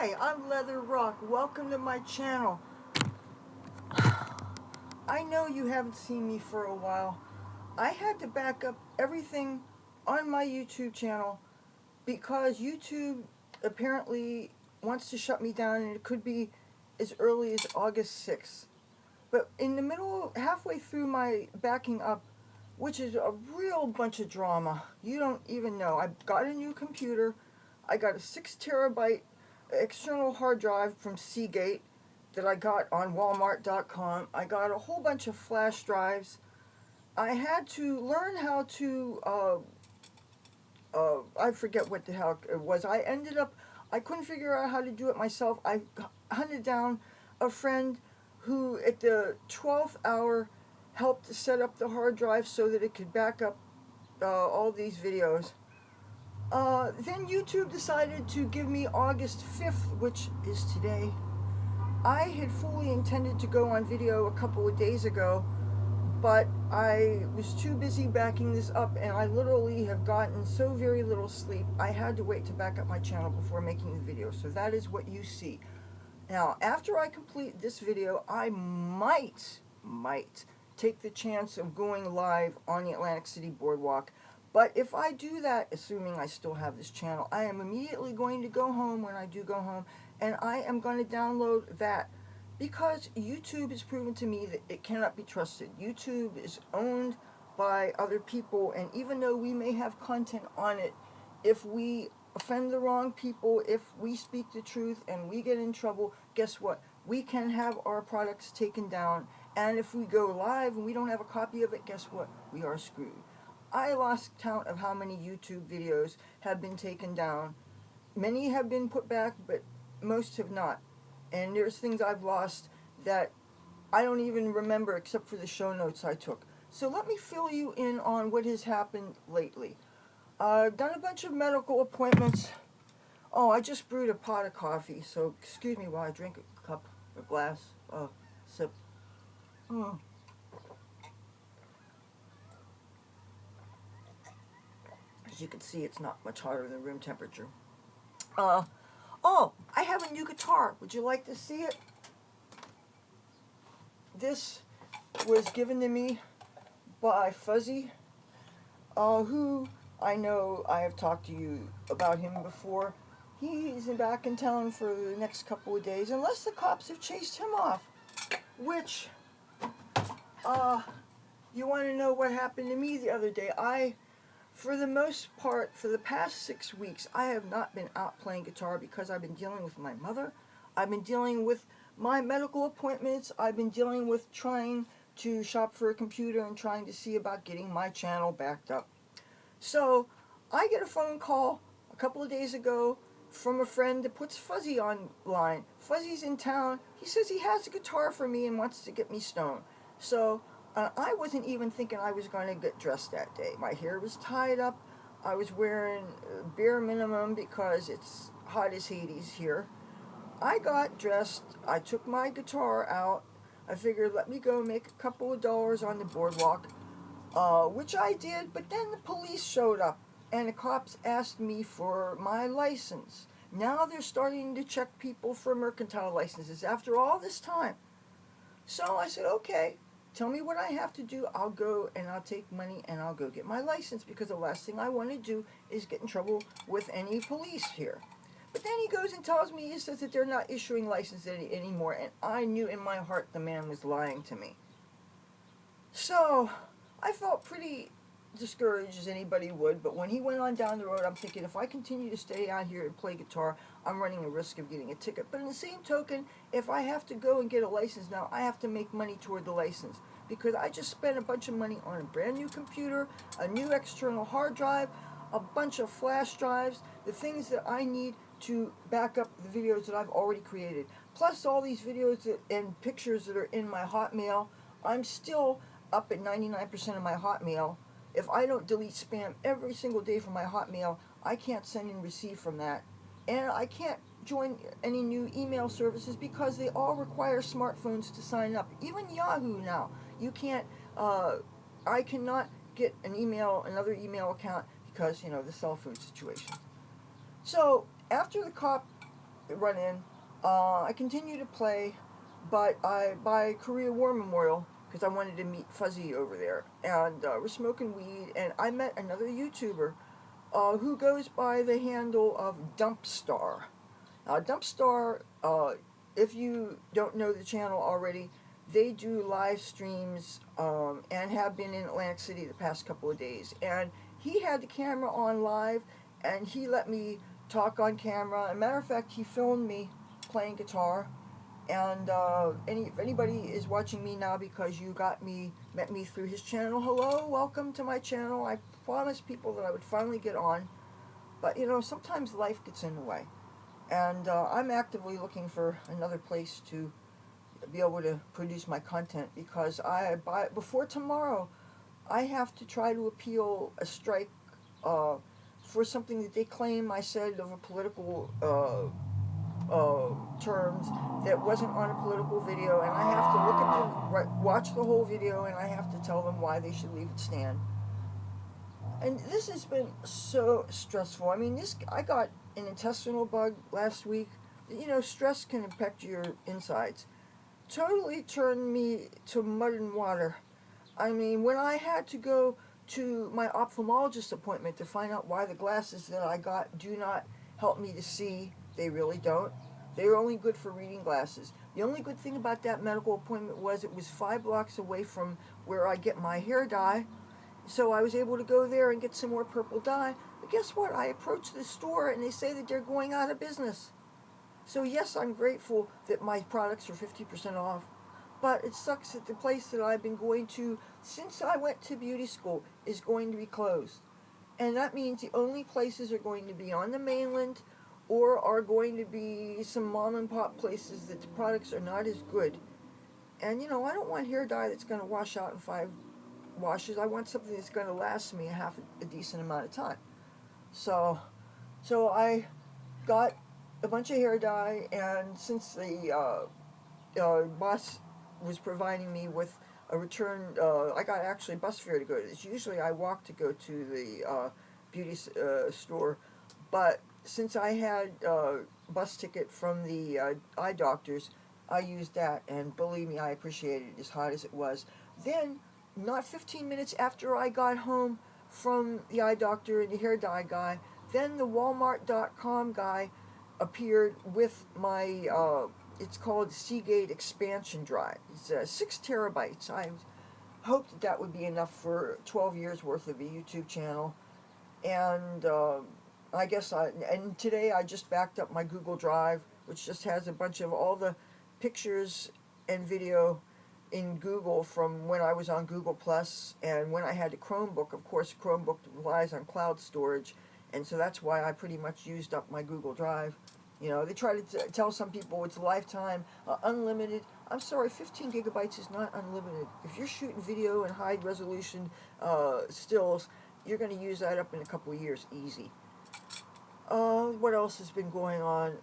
Hi, I'm Leathur Rokk. Welcome to my channel. I know you haven't seen me for a while. I had to back up everything on my YouTube channel because YouTube apparently wants to shut me down, and it could be as early as August 6th. But in the middle, halfway through my backing up, which is a real bunch of drama, you don't even know. I got a new computer. I got a 6 terabyte external hard drive from Seagate that I got on Walmart.com. I got a whole bunch of flash drives. I had to learn how to, I forget what the hell it was. I couldn't figure out how to do it myself. I hunted down a friend who at the 12th hour helped set up the hard drive so that it could back up all these videos. Then YouTube decided to give me August 5th, which is today. I had fully intended to go on video a couple of days ago, but I was too busy backing this up, and I literally have gotten so very little sleep. I had to wait to back up my channel before making the video, so that is what you see. Now, after I complete this video, I might take the chance of going live on the Atlantic City Boardwalk. But if I do that, assuming I still have this channel, I am immediately going to go home when I do go home, and I am going to download that because YouTube has proven to me that it cannot be trusted. YouTube is owned by other people, and even though we may have content on it, if we offend the wrong people, if we speak the truth and we get in trouble, guess what? We can have our products taken down, and if we go live and we don't have a copy of it, guess what? We are screwed. I lost count of how many YouTube videos have been taken down. Many have been put back, but most have not. And there's things I've lost that I don't even remember except for the show notes I took. So let me fill you in on what has happened lately. I've done a bunch of medical appointments. Oh, I just brewed a pot of coffee, so excuse me while I drink a glass, sip. As you can see, it's not much hotter than room temperature. Oh, I have a new guitar. Would you like to see it? This was given to me by Fuzzy, who I know I have talked to you about him before. He's back in town for the next couple of days, unless the cops have chased him off. Which, you want to know what happened to me the other day? For the most part, for the past 6 weeks, I have not been out playing guitar because I've been dealing with my mother. I've been dealing with my medical appointments. I've been dealing with trying to shop for a computer and trying to see about getting my channel backed up. So I get a phone call a couple of days ago from a friend that puts Fuzzy online. Fuzzy's in town. He says he has a guitar for me and wants to get me stoned. So I wasn't even thinking I was going to get dressed that day. My hair was tied up. I was wearing bare minimum because it's hot as Hades here. I got dressed. I took my guitar out. I figured let me go make a couple of dollars on the boardwalk, which I did, but then the police showed up and the cops asked me for my license. Now they're starting to check people for mercantile licenses after all this time. So I said, okay, tell me what I have to do. I'll go and I'll take money and I'll go get my license, because the last thing I want to do is get in trouble with any police here. But then he goes and tells me, he says that they're not issuing licenses anymore, and I knew in my heart the man was lying to me. So I felt pretty discouraged, as anybody would, but when he went on down the road, I'm thinking, if I continue to stay out here and play guitar, I'm running a risk of getting a ticket. But in the same token, if I have to go and get a license now, I have to make money toward the license, because I just spent a bunch of money on a brand new computer, a new external hard drive, a bunch of flash drives, the things that I need to back up the videos that I've already created, plus all these videos and pictures that are in my Hotmail. I'm still up at 99% of my Hotmail. If I don't delete spam every single day from my Hotmail, I can't send and receive from that. And I can't join any new email services because they all require smartphones to sign up. Even Yahoo now. You can't, I cannot get another email account because, the cell phone situation. So after the cop run in. I continue to play, but I buy Korea War Memorial because I wanted to meet Fuzzy over there, and we're smoking weed. And I met another YouTuber who goes by the handle of Dumpstar. Dumpstar, if you don't know the channel already, they do live streams and have been in Atlantic City the past couple of days. And he had the camera on live, and he let me talk on camera. As a matter of fact, he filmed me playing guitar. And if anybody is watching me now because you met me through his channel, hello, welcome to my channel. I promised people that I would finally get on, but sometimes life gets in the way. And I'm actively looking for another place to be able to produce my content because before tomorrow, I have to try to appeal a strike for something that they claim I said of a political terms that wasn't on a political video, and I have to watch the whole video, and I have to tell them why they should leave it stand. And this has been so stressful. I mean, I got an intestinal bug last week. Stress can affect your insides. Totally turned me to mud and water. I mean, when I had to go to my ophthalmologist appointment to find out why the glasses that I got do not help me to see, they really don't. They're only good for reading glasses. The only good thing about that medical appointment was it was 5 blocks away from where I get my hair dye. So I was able to go there and get some more purple dye. But guess what? I approached the store and they say that they're going out of business. So yes, I'm grateful that my products are 50% off. But it sucks that the place that I've been going to since I went to beauty school is going to be closed. And that means the only places are going to be on the mainland or are going to be some mom and pop places that the products are not as good. And I don't want hair dye that's going to wash out in 5 washes. I want something that's going to last me a decent amount of time. So I got a bunch of hair dye, and since the boss was providing me with a return, I got actually a bus fare to go to this. Usually I walk to go to the beauty store, but since I had a bus ticket from the eye doctors, I used that, and believe me, I appreciated it as hot as it was. Then, not 15 minutes after I got home from the eye doctor and the hair dye guy, then the Walmart.com guy appeared with my, it's called Seagate expansion drive. It's 6 terabytes. I hoped that would be enough for 12 years worth of a YouTube channel. And and today I just backed up my Google Drive, which just has a bunch of all the pictures and video in Google from when I was on Google Plus and when I had a Chromebook. Of course, Chromebook relies on cloud storage, and so that's why I pretty much used up my Google Drive. They try to tell some people it's lifetime, unlimited. I'm sorry, 15 gigabytes is not unlimited. If you're shooting video in high resolution stills, you're going to use that up in a couple of years, easy. What else has been going on?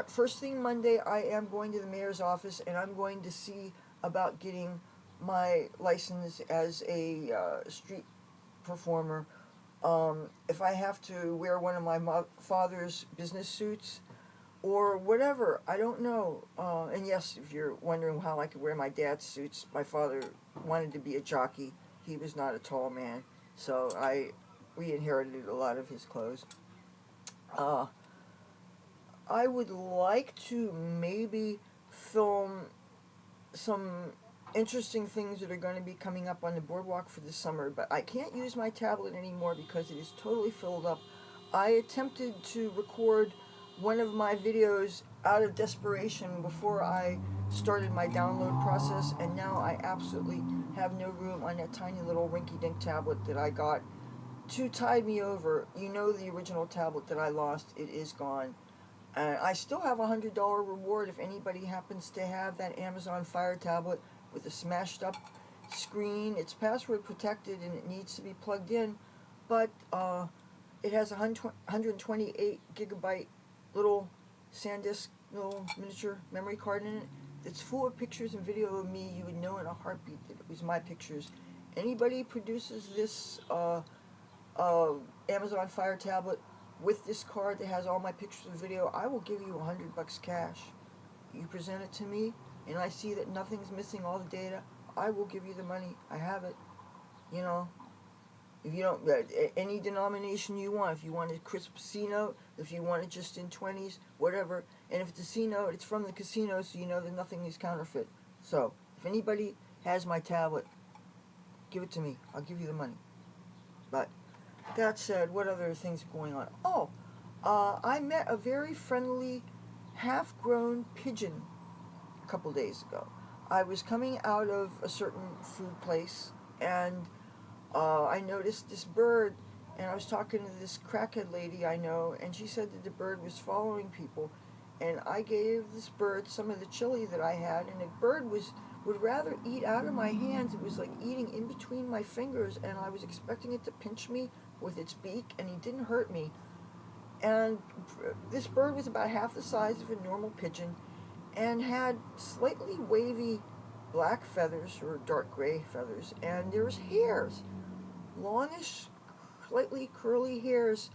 First thing Monday, I am going to the mayor's office, and I'm going to see about getting my license as a street performer. If I have to wear one of my father's business suits or whatever, I don't know. And yes, if you're wondering how I could wear my dad's suits, my father wanted to be a jockey. He was not a tall man, so we inherited a lot of his clothes. I would like to maybe film some interesting things that are going to be coming up on the boardwalk for the summer, but I can't use my tablet anymore because it is totally filled up. I attempted to record one of my videos out of desperation before I started my download process, and now I absolutely have no room on that tiny little rinky-dink tablet that I got to tide me over. The original tablet that I lost, it is gone. And I still have a $100 reward if anybody happens to have that Amazon Fire tablet with a smashed up screen. It's password protected and it needs to be plugged in, but it has a 128 gigabyte little SanDisk, little miniature memory card in it. It's full of pictures and video of me. You would know in a heartbeat that it was my pictures. Anybody produces this Amazon Fire tablet, with this card that has all my pictures and video, I will give you $100 cash. You present it to me, and I see that nothing's missing, all the data, I will give you the money. I have it. You know, if you don't, any denomination you want, if you want a crisp C note, if you want it just in 20s, whatever, and if it's a C note, it's from the casino, so you know that nothing is counterfeit. So, if anybody has my tablet, give it to me. I'll give you the money. But, that said, what other things are going on? Oh, I met a very friendly, half-grown pigeon a couple days ago. I was coming out of a certain food place, and I noticed this bird, and I was talking to this crackhead lady I know, and she said that the bird was following people, and I gave this bird some of the chili that I had, and the bird would rather eat out of my hands. It was like eating in between my fingers, and I was expecting it to pinch me with its beak, and he didn't hurt me. And this bird was about half the size of a normal pigeon, and had slightly wavy black feathers, or dark gray feathers, and there was hairs, longish, slightly curly hairs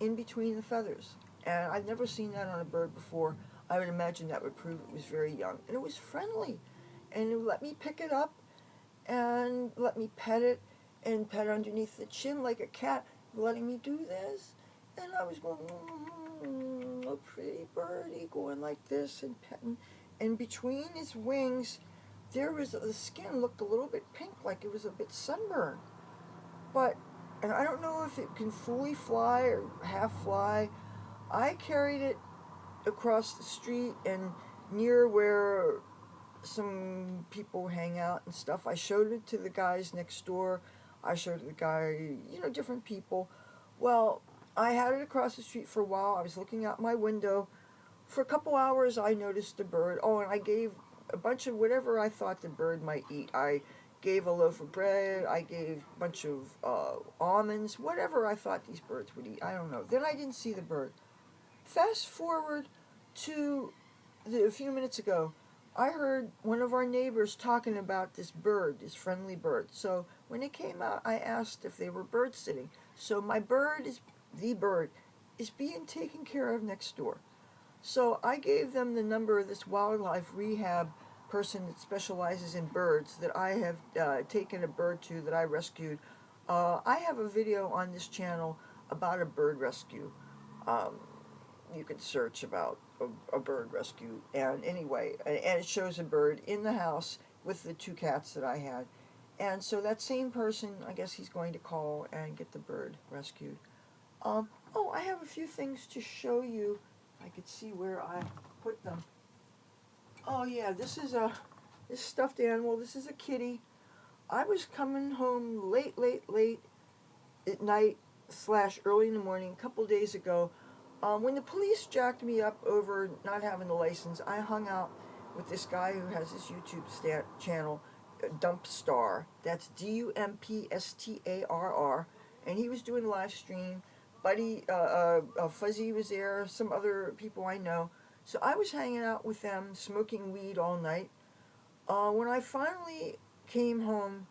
in between the feathers. And I've never seen that on a bird before. I would imagine that would prove it was very young. And it was friendly. And it would let me pick it up and let me pet it and pet underneath the chin like a cat, letting me do this. And I was going, a pretty birdie, going like this and petting. And between its wings, there was, the skin looked a little bit pink, like it was a bit sunburned. But, and I don't know if it can fully fly or half fly. I carried it across the street and near where some people hang out and stuff. I showed it to the guys next door. I showed the guy, different people. Well, I had it across the street for a while. I was looking out my window. For a couple hours, I noticed the bird. Oh, and I gave a bunch of whatever I thought the bird might eat. I gave a loaf of bread. I gave a bunch of almonds, whatever I thought these birds would eat. I don't know. Then I didn't see the bird. Fast forward to a few minutes ago, I heard one of our neighbors talking about this bird, this friendly bird. So when it came out, I asked if they were bird sitting. So my bird is being taken care of next door. So I gave them the number of this wildlife rehab person that specializes in birds that I have taken a bird to, that I rescued. I have a video on this channel about a bird rescue. You can search about a bird rescue, and anyway, and it shows a bird in the house with the two cats that I had. And so that same person, I guess he's going to call and get the bird rescued. Oh, I have a few things to show you. I could see where I put them. Oh yeah, this stuffed animal. This is a kitty. I was coming home late at night / early in the morning a couple days ago. When the police jacked me up over not having the license, I hung out with this guy who has this YouTube channel, Dumpstar. That's Dumpstarr, and he was doing a live stream. Buddy, Fuzzy was there, some other people I know. So I was hanging out with them, smoking weed all night. When I finally came home,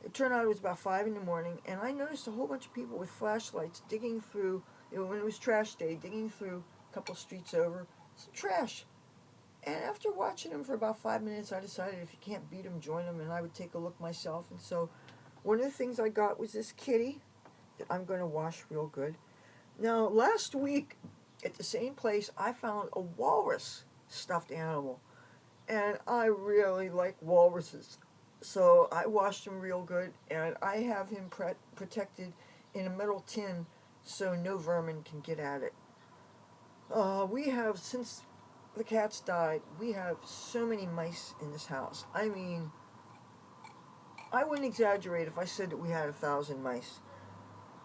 it turned out it was about 5 in the morning, and I noticed a whole bunch of people with flashlights digging through, when it was trash day, digging through a couple streets over, some trash. And after watching them for about 5 minutes, I decided if you can't beat them, join them, and I would take a look myself. And so one of the things I got was this kitty that I'm going to wash real good. Now, last week, at the same place, I found a walrus stuffed animal. And I really like walruses. So I washed him real good, and I have him protected in a metal tin so no vermin can get at it. We have, since the cats died, we have so many mice in this house. I mean, I wouldn't exaggerate if I said that we had 1,000 mice.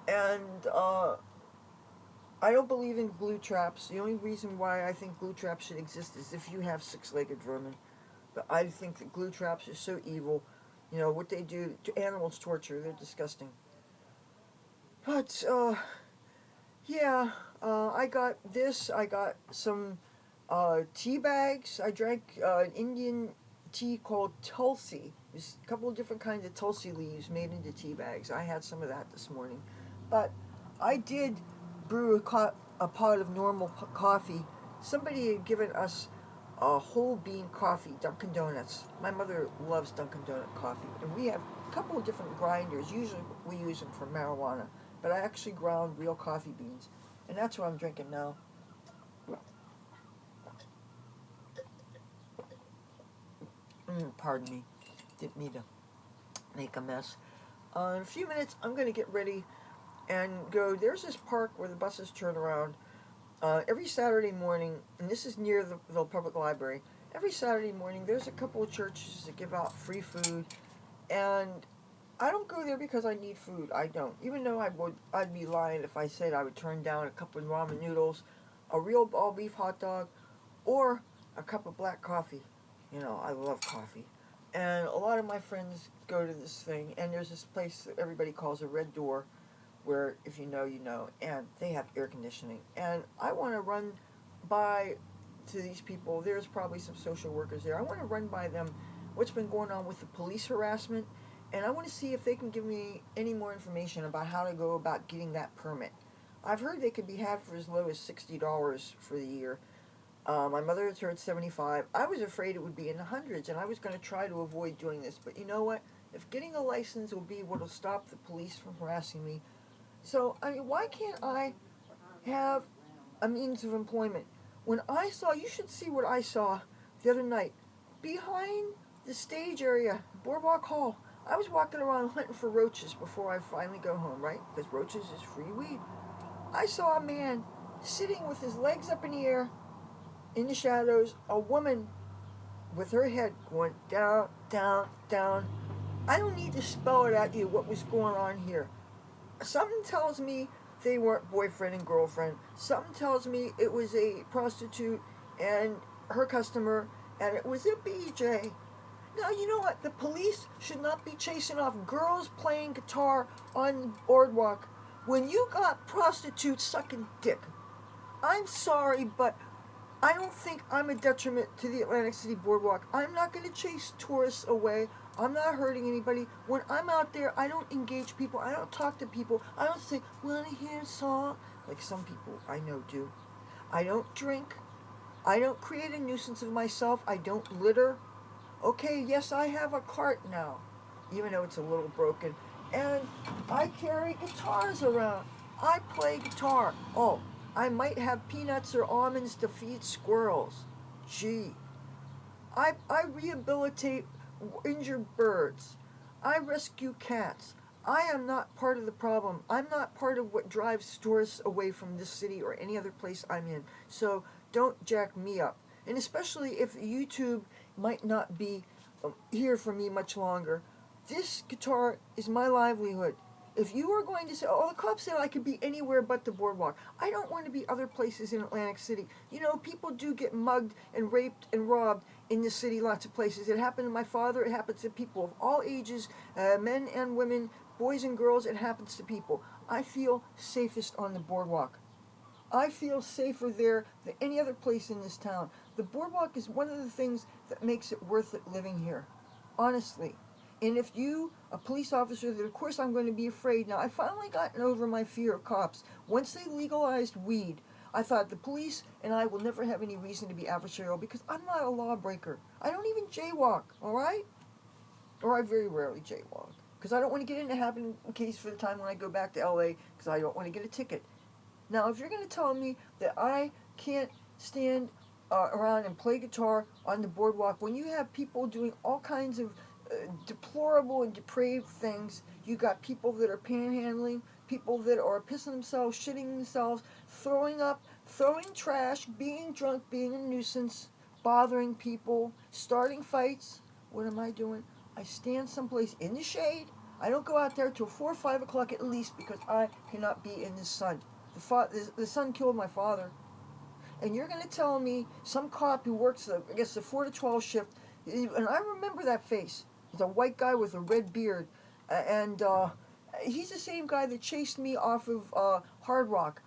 And I don't believe in glue traps. The only reason why I think glue traps should exist is if you have six-legged vermin. But I think that glue traps are so evil. What they do to animals, torture, they're disgusting. But, yeah, I got this. I got some tea bags. I drank an Indian tea called Tulsi. There's a couple of different kinds of Tulsi leaves made into tea bags. I had some of that this morning. But I did brew a pot of normal coffee. Somebody had given us a whole bean coffee, Dunkin' Donuts. My mother loves Dunkin' Donut coffee, and we have a couple of different grinders. Usually we use them for marijuana, but I actually ground real coffee beans, and that's what I'm drinking now. Pardon me, didn't mean to make a mess. In a few minutes, I'm going to get ready and go. There's this park where the buses turn around every Saturday morning, and this is near the public library. Every Saturday morning, there's a couple of churches that give out free food, and I don't go there because I need food. I don't. Even though I'd be lying if I said I would turn down a cup of ramen noodles, a real all beef hot dog, or a cup of black coffee. You know, I love coffee. And a lot of my friends go to this thing, and there's this place that everybody calls a Red Door, where if you know, you know, and they have air conditioning. And I want to run by to these people. There's probably some social workers there. I want to run by them what's been going on with the police harassment, and I want to see if they can give me any more information about how to go about getting that permit. I've heard they could be had for as low as $60 for the year. My mother had heard 75. I was afraid it would be in the hundreds, and I was going to try to avoid doing this. But you know what? If getting a license will be what will stop the police from harassing me. So, I mean, why can't I have a means of employment? When I saw, you should see what I saw the other night. Behind the stage area, Boardwalk Hall, I was walking around hunting for roaches before I finally go home, right? Because roaches is free weed. I saw a man sitting with his legs up in the air, in the shadows, a woman with her head going down, down, down. I don't need to spell it at you what was going on here. Something tells me they weren't boyfriend and girlfriend. Something tells me it was a prostitute and her customer, and it was a BJ. Now, you know what? The police should not be chasing off girls playing guitar on the boardwalk when you got prostitutes sucking dick. I'm sorry, but I don't think I'm a detriment to the Atlantic City Boardwalk. I'm not going to chase tourists away. I'm not hurting anybody. When I'm out there, I don't engage people. I don't talk to people. I don't say, want to hear a song? Like some people I know do. I don't drink. I don't create a nuisance of myself. I don't litter. Okay, yes, I have a cart now, even though it's a little broken. And I carry guitars around. I play guitar. Oh, I might have peanuts or almonds to feed squirrels. Gee. I rehabilitate injured birds. I rescue cats. I am not part of the problem. I'm not part of what drives tourists away from this city or any other place I'm in. So don't jack me up. And especially if YouTube might not be here for me much longer. This guitar is my livelihood. If you are going to say, oh, the cops said I could be anywhere but the boardwalk. I don't want to be other places in Atlantic City. You know, people do get mugged and raped and robbed in the city, lots of places. It happened to my father. It happens to people of all ages, men and women, boys and girls. It happens to people. I feel safest on the boardwalk. I feel safer there than any other place in this town. The boardwalk is one of the things that makes it worth it living here. Honestly. And if you, a police officer, then of course I'm going to be afraid. Now, I finally gotten over my fear of cops. Once they legalized weed, I thought the police and I will never have any reason to be adversarial because I'm not a lawbreaker. I don't even jaywalk, all right? Or I very rarely jaywalk. Because I don't want to get into having a case for the time when I go back to LA because I don't want to get a ticket. Now, if you're going to tell me that I can't stand around and play guitar on the boardwalk when you have people doing all kinds of deplorable and depraved things. You got people that are panhandling, people that are pissing themselves, shitting themselves, throwing up, throwing trash, being drunk, being a nuisance, bothering people, starting fights. What am I doing? I stand someplace in the shade. I don't go out there till 4 or 5 o'clock at least because I cannot be in the sun. The sun killed my father. And you're going to tell me some cop who works, the 4 to 12 shift, and I remember that face. He's a white guy with a red beard. And he's the same guy that chased me off of Hard Rock.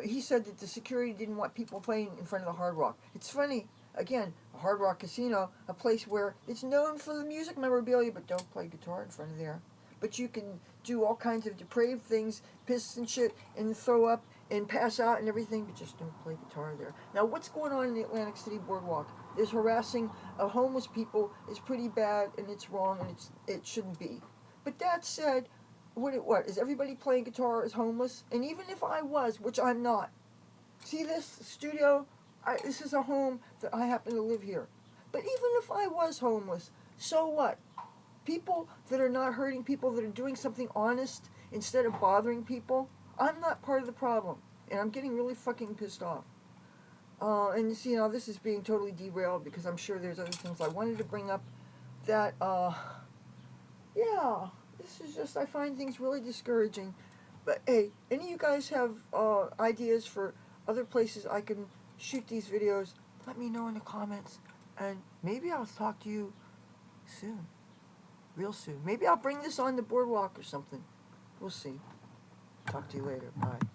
He said that the security didn't want people playing in front of the Hard Rock. It's funny. Again, a Hard Rock Casino, a place where it's known for the music memorabilia, but don't play guitar in front of there. But you can do all kinds of depraved things, piss and shit, and throw up, and pass out and everything, but just don't play guitar there. Now, what's going on in the Atlantic City Boardwalk? There's harassing of homeless people. It's pretty bad, and it's wrong, and it shouldn't be. But that said, what is everybody playing guitar is homeless? And even if I was, which I'm not, see this studio? This is a home that I happen to live here. But even if I was homeless, so what? People that are not hurting people, that are doing something honest instead of bothering people, I'm not part of the problem. And I'm getting really fucking pissed off. And you see, this is being totally derailed because I'm sure there's other things I wanted to bring up that, yeah, this is just, I find things really discouraging. But hey, any of you guys have ideas for other places I can shoot these videos, let me know in the comments. And maybe I'll talk to you soon. Real soon. Maybe I'll bring this on the boardwalk or something. We'll see. Talk to you later. Bye.